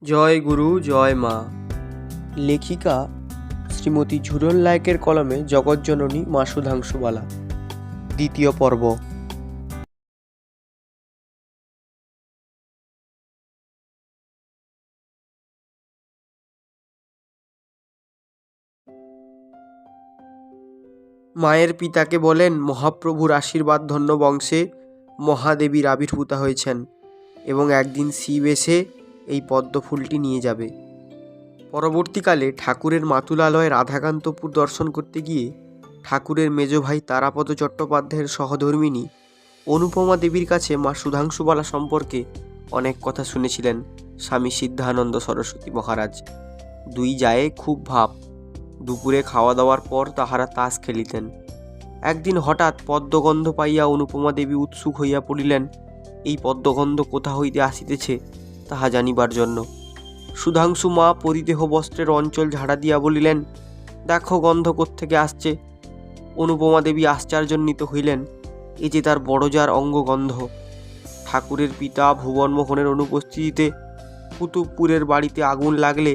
জয় গুরু জয় মা। লেখিকা শ্রীমতী ঝুরন লায়েকের কলমে জগৎজননী মা সুধাংশুবালা। দ্বিতীয় পর্ব। মায়ের পিতাকে বলেন মহাপ্রভুর আশীর্বাদ ধন্য বংশে মহাদেবীর আবির্ভূতা হয়েছেন এবং একদিন শিব এসে এই পদ্মফুলটি নিয়ে যাবে। পরবর্তীকালে ঠাকুরের মাতুলালয়ে রাধাকান্তপুর দর্শন করতে গিয়ে ঠাকুরের মেজ ভাই তারাপদ চট্টোপাধ্যায়ের সহধর্মিণী অনুপমা দেবীর কাছে মা সুধাংশুবালা সম্পর্কে অনেক কথা শুনেছিলেন স্বামী সিদ্ধানন্দ সরস্বতী মহারাজ। দুই জায়ে খুব ভাব। দুপুরে খাওয়া দাওয়ার পর তাহারা তাস খেলিতেন। একদিন হঠাৎ পদ্মগন্ধ পাইয়া অনুপমা দেবী উৎসুক হইয়া পড়িলেন এই পদ্মগন্ধ কোথা হইতে আসিতেছে তাহা জানিবার জন্য। সুধাংশু মা পরিদেহ বস্ত্রের অঞ্চল ঝাড়া দিয়া বলিলেন, দেখো গন্ধ কোত্থেকে আসছে। অনুপমা দেবী আশ্চর্যান্বিত হইলেন, এ যে তার বড়জার অঙ্গগন্ধ। ঠাকুরের পিতা ভুবনমোহনের অনুপস্থিতিতে কুতুবপুরের বাড়িতে আগুন লাগলে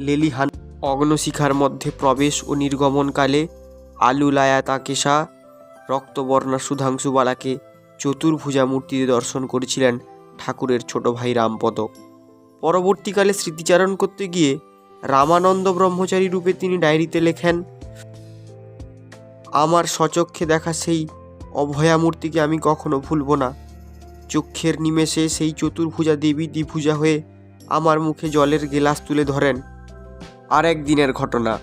লেলিহান অগ্নশিখার মধ্যে প্রবেশ ও নির্গমনকালে আলুলায়াতাকেশা রক্তবর্ণা সুধাংশুবালাকে চতুর্ভুজা মূর্তিতে দর্শন করেছিলেন ঠাকুরের ছোট ভাই রামপদ। পরবর্তীকালে স্মৃতিচারণ করতে গিয়ে রামানন্দ ব্রহ্মচারী রূপে তিনি ডায়েরিতে লেখেন, আমার স্বচক্ষে দেখা সেই অভয়া মূর্তিকে আমি কখনো ভুলব না। চক্ষের নিমেষে সেই চতুর্ভুজা দেবী দ্বিভুজা হয়ে আমার মুখে জলের গেলাস তুলে ধরেন। আর একদিনের ঘটনা,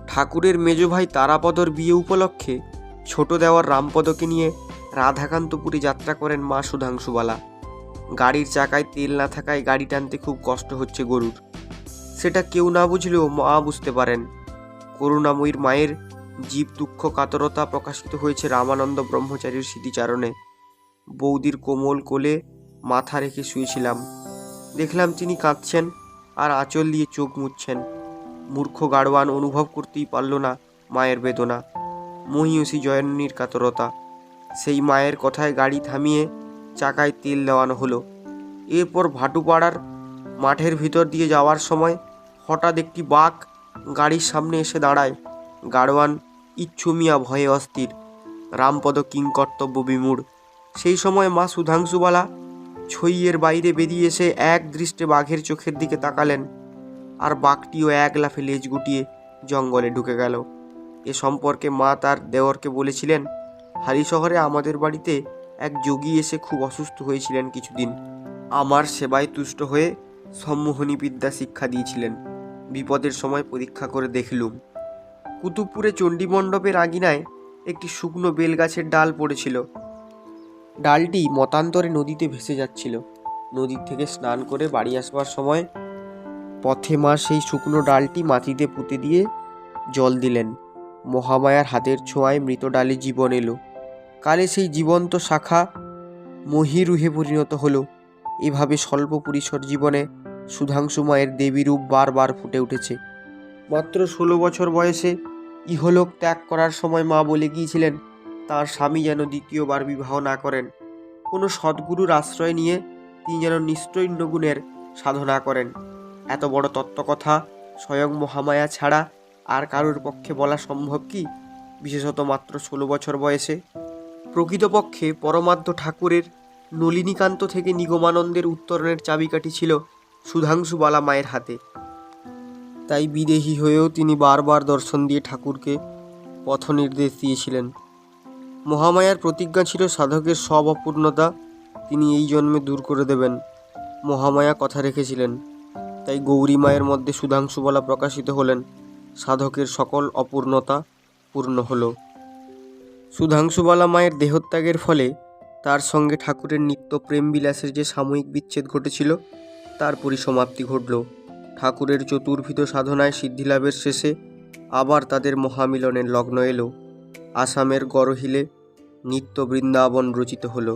ঠাকুরের মেজ ভাই তারাপদর বিয়ে উপলক্ষে ছোট দেওয়ার রামপদকে নিয়ে রাধাকান্তপুরে যাত্রা করেন মা সুধাংশুবালা। গাড়ির চাকায় তেল না থাকায় গাড়ি টানতে খুব কষ্ট হচ্ছে গরুর। সেটা কেউ না বুঝলেও মা বুঝতে পারেন। করুণাময়ীর মায়ের জীব দুঃখ কাতরতা প্রকাশিত হয়েছে রামানন্দ ব্রহ্মচারীর স্মৃতিচারণে। বৌদির কোমল কোলে মাথা রেখে শুয়েছিলাম। দেখলাম তিনি কাঁদছেন আর আঁচল দিয়ে চোখ মুছছেন। মূর্খ গাড়োয়ান অনুভব করতেই পারল না মায়ের বেদনা, মহিয়সী জয়ননীর কাতরতা। সেই মায়ের কথায় গাড়ি থামিয়ে চাকায় তেল দেওয়ানো হলো। এরপর ভাটুপাড়ার মাঠের ভিতর দিয়ে যাওয়ার সময় হঠাৎ একটি বাঘ গাড়ির সামনে এসে দাঁড়ায়। গাড়োয়ান ইচ্ছু মিয়া ভয়ে অস্থির, রামপদ কিংকর্তব্য বিমূঢ়। সেই সময় মা সুধাংশুবালা ছইয়ের বাইরে বেরিয়ে এসে এক দৃষ্টে বাঘের চোখের দিকে তাকালেন, আর বাঘটিও এক লাফে লেজ গুটিয়ে জঙ্গলে ঢুকে গেল। এ সম্পর্কে মা তার দেওরকে বলেছিলেন, হালি শহরে আমাদের বাড়িতে এক যোগী এসে খুব অসুস্থ হয়েছিলেন কিছুদিন। আমার সেবায় তুষ্ট হয়ে সম্মোহনী বিদ্যা শিক্ষা দিয়েছিলেন। বিপদের সময় পরীক্ষা করে দেখলুম। কুতুবপুরে চণ্ডীমণ্ডপের আগিনায় একটি শুকনো বেলগাছের ডাল পড়েছিল। ডালটি মতান্তরে নদীতে ভেসে যাচ্ছিল। নদীর থেকে স্নান করে বাড়ি আসবার সময় পথে মা সেই শুকনো ডালটি মাটিতে পুঁতে দিয়ে জল দিলেন। মহামায়ার হাতের ছোঁয়ায় মৃত ডালে জীবন এলো। কালে সেই জীবন্ত শাখা মহীরুহে পরিণত হলো। এভাবে স্বল্প পরিসর জীবনে সুধাংশু মায়ের দেবী রূপ বারবার ফুটে উঠেছে। মাত্র 16 বছর বয়সে ইহলোক ত্যাগ করার সময় মা বলে গিয়েছিলেন তার স্বামী যেন দ্বিতীয়বার বিবাহ না করেন। কোনো সদ্গুরুর আশ্রয় নিয়ে তিনি যেন নিশ্চৈন্য গুণের সাধনা করেন। এত বড় তত্ত্বকথা স্বয়ং মহামায়া ছাড়া আর কারোর পক্ষে বলা সম্ভব কি, বিশেষত মাত্র 16 বছর বয়সে? প্রকৃতপক্ষে পরমাদ্য ঠাকুরের নলিনীকান্ত থেকে নিগমানন্দের উত্তরণের চাবিকাঠি ছিল সুধাংশুবালা মায়ের হাতে। তাই বিদেহী হয়েও তিনি বারবার দর্শন দিয়ে ঠাকুরকে পথ নির্দেশ দিয়েছিলেন। মহামায়ার প্রতিজ্ঞা ছিল সাধকের সব অপূর্ণতা তিনি এই জন্মে দূর করে দেবেন। মহামায়া কথা রেখেছিলেন। তাই গৌরী মায়ের মধ্যে সুধাংশুবালা প্রকাশিত হলেন। সাধকের সকল অপূর্ণতা পূর্ণ হল। সুধাংশুবালা মায়ের দেহত্যাগের ফলে তার সঙ্গে ঠাকুরের নিত্য প্রেম বিলাসের যে সাময়িক বিচ্ছেদ ঘটেছিল তার পরিসমাপ্তি ঘটল। ঠাকুরের চতুর্ভিদ সাধনায় সিদ্ধিলাভের শেষে আবার তাদের মহামিলনের লগ্ন এলো। আসামের গড়হিলে নিত্য বৃন্দাবন রচিত হলো।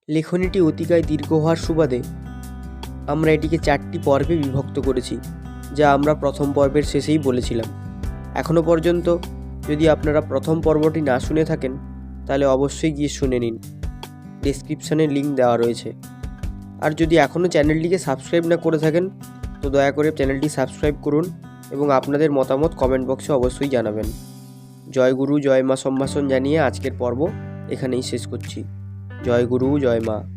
লেখনীটি অতিকায় দীর্ঘ হওয়ার সুবাদে আমরা এটিকে 4টি পর্বে বিভক্ত করেছি, যা আমরা প্রথম পর্বের শেষেই বলেছিলাম। এখনও পর্যন্ত যদি আপনারা প্রথম পর্বটি না শুনে থাকেন তাহলে অবশ্যই গিয়ে শুনে নিন। ডেসক্রিপশানে লিঙ্ক দেওয়া রয়েছে। আর যদি এখনও চ্যানেলটিকে সাবস্ক্রাইব না করে থাকেন তো দয়া করে চ্যানেলটি সাবস্ক্রাইব করুন এবং আপনাদের মতামত কমেন্ট বক্সে অবশ্যই জানাবেন। জয় গুরু জয় মা সম্ভাষণ জানিয়ে আজকের পর্ব এখানেই শেষ করছি। জয় গুরু জয় মা।